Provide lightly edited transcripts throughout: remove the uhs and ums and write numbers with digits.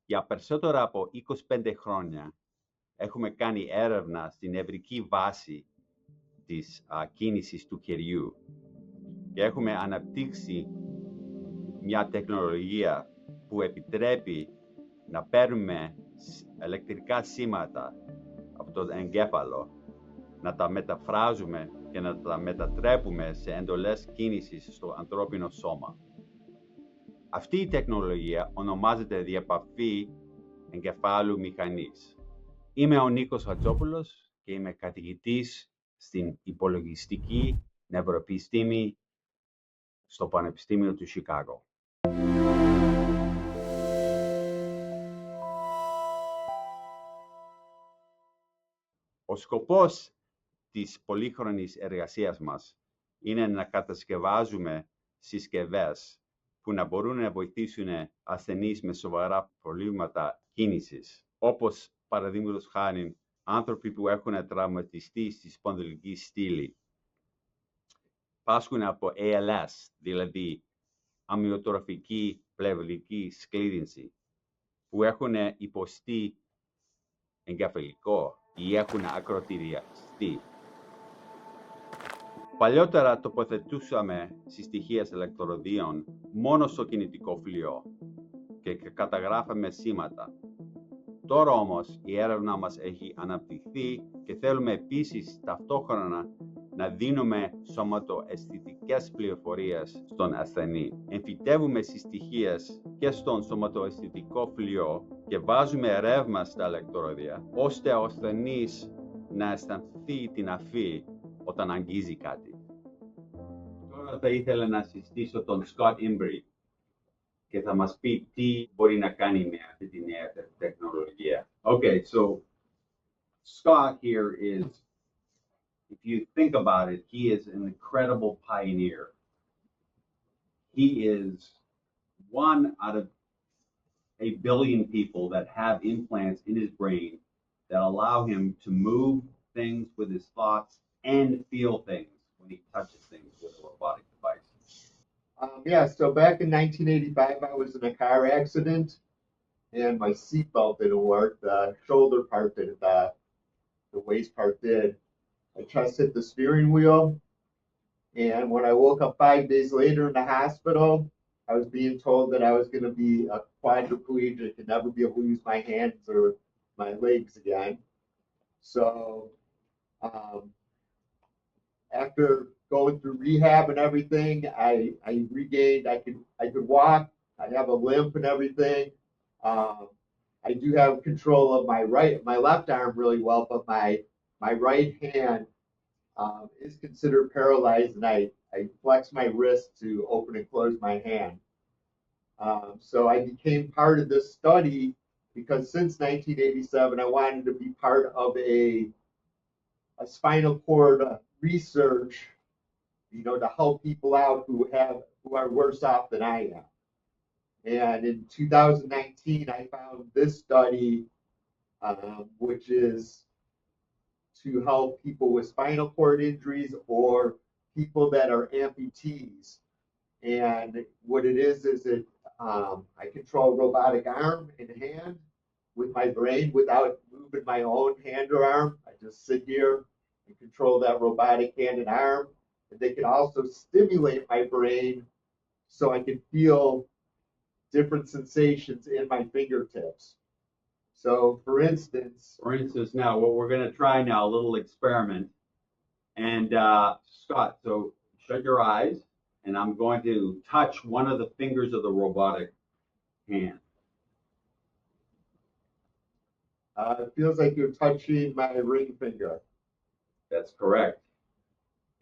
Για περισσότερα από 25 χρόνια έχουμε κάνει έρευνα στην νευρική βάση της κίνησης του κεριού και έχουμε αναπτύξει μια τεχνολογία που επιτρέπει να παίρνουμε ηλεκτρικά σήματα από το εγκέφαλο, να τα μεταφράζουμε και να τα μετατρέπουμε σε εντολές κίνησης στο ανθρώπινο σώμα. Αυτή η τεχνολογία ονομάζεται Διεπαφή εγκεφάλου-μηχανής. Είμαι ο Νίκος Χατσόπουλος και είμαι καθηγητής στην Υπολογιστική Νευροεπιστήμη στο Πανεπιστημίου του Σικάγο. Ο σκοπός της πολύχρονης εργασίας μας είναι να κατασκευάζουμε συσκευές που να μπορούν να βοηθήσουν ασθενείς με σοβαρά προβλήματα κίνησης, όπως παραδείγματος χάριν άνθρωποι που έχουν τραυματιστεί στη σπονδυλική στήλη, πάσχουν από ALS, δηλαδή αμυοτροφική πλευρική σκλήρυνση, που έχουν υποστεί εγκεφαλικό ή έχουν ακροτηριαστεί. Παλιότερα τοποθετούσαμε συστοιχίες ηλεκτροδίων μόνο στο κινητικό φλοιό και καταγράφαμε σήματα. Τώρα όμως η έρευνα μας έχει αναπτυχθεί και θέλουμε επίσης ταυτόχρονα να δίνουμε σωματοαισθητικές πληροφορίες στον ασθενή. Εμφυτεύουμε συστοιχίες και στον σωματοαισθητικό φλοιό και βάζουμε ρεύμα στα ηλεκτρόδια, ώστε ο ασθενής να αισθανθεί την αφή όταν αγγίζει κάτι. Τώρα θα ήθελα να συστήσω τον Scott Imbri και θα μας πει τι μπορεί να κάνει με αυτή τη νέα τεχνολογία. Okay, so Scott here is, if you think about it, he is an incredible pioneer. He is one out of a billion people that have implants in his brain that allow him to move things with his thoughts and feel things when he touches things with a robotic device. So back in 1985, I was in a car accident, and my seatbelt didn't work. The shoulder part did, the waist part did. I just hit the steering wheel, and when I woke up 5 days later in the hospital, I was being told that I was going to be a quadriplegic and never be able to use my hands or my legs again. So after going through rehab and everything, I regained, I could walk, I have a limp and everything. I do have control of my left arm really well, but my right hand is considered paralyzed, and I flex my wrist to open and close my hand. So I became part of this study because since 1987, I wanted to be part of a spinal cord research, to help people out who are worse off than I am. And in 2019, I found this study, which is to help people with spinal cord injuries or people that are amputees. And what it is I control robotic arm and hand with my brain without moving my own hand or arm. I just sit here and control that robotic hand and arm. And they can also stimulate my brain so I can feel different sensations in my fingertips. So for instance, now what we're going to try now, a little experiment. And Scott, so shut your eyes, and I'm going to touch one of the fingers of the robotic hand. It feels like you're touching my ring finger. That's correct.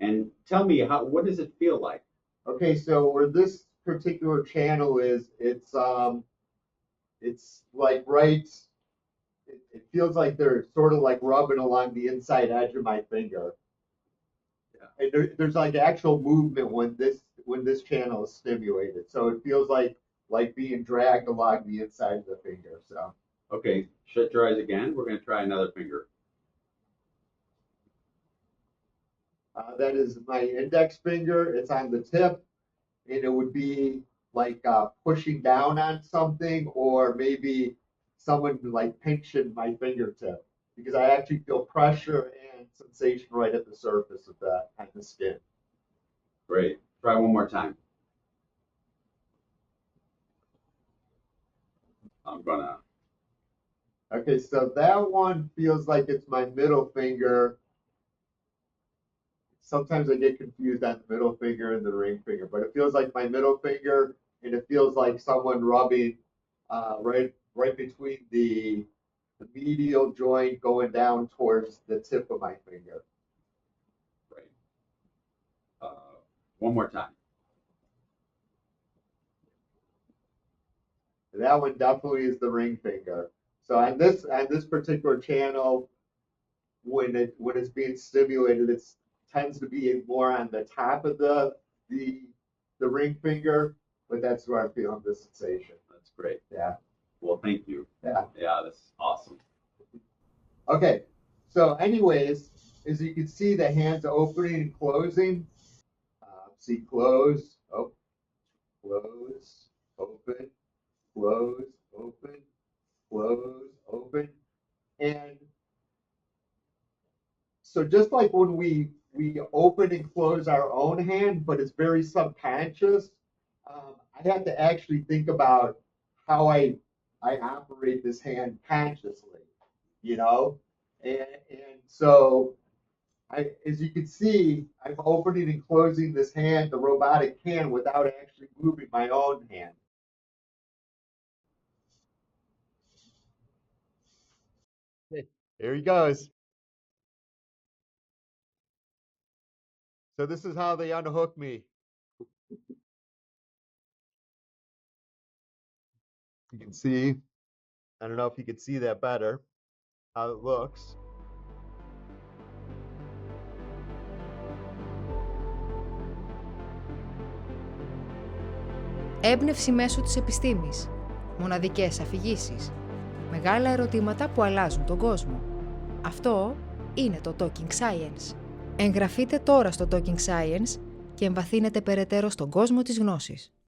And tell me, what does it feel like? Okay, so where this particular channel is, it's like right, it feels like they're sort of like rubbing along the inside edge of my finger. Yeah. And there's like actual movement when this channel is stimulated. So it feels like being dragged along the inside of the finger. So okay, shut your eyes again. We're going to try another finger. That is my index finger. It's on the tip, and it would be like pushing down on something, or maybe someone like pinching my fingertip, because I actually feel pressure and sensation right at the surface of that and the skin. Great. Try one more time. I'm gonna. Okay, so that one feels like it's my middle finger. Sometimes I get confused on the middle finger and the ring finger, but it feels like my middle finger, and it feels like someone rubbing right between the medial joint going down towards the tip of my finger. Great. One more time. That one definitely is the ring finger. So on this particular channel, when it's being stimulated, it tends to be more on the top of the ring finger, but that's where I'm feeling the sensation. That's great. Yeah. Well, thank you. Yeah. Yeah, that's awesome. Okay. So anyways, as you can see, the hands opening and closing. See, close, oh, close, open, close, open, close, open. And so just like when we open and close our own hand, but it's very subconscious, I have to actually think about how I operate this hand consciously, you know? And so as you can see, I'm opening and closing this hand, the robotic hand, without actually moving my own hand. Okay, here he goes. So this is how they unhook me. You can see, I don't know if you can see that better, how it looks. Έμπνευση μέσω της επιστήμης. Μοναδικές αφηγήσεις. Μεγάλα ερωτήματα που αλλάζουν τον κόσμο. Αυτό είναι το Talking Science. Εγγραφείτε τώρα στο Talking Science και εμβαθύνετε περαιτέρω στον κόσμο της γνώσης.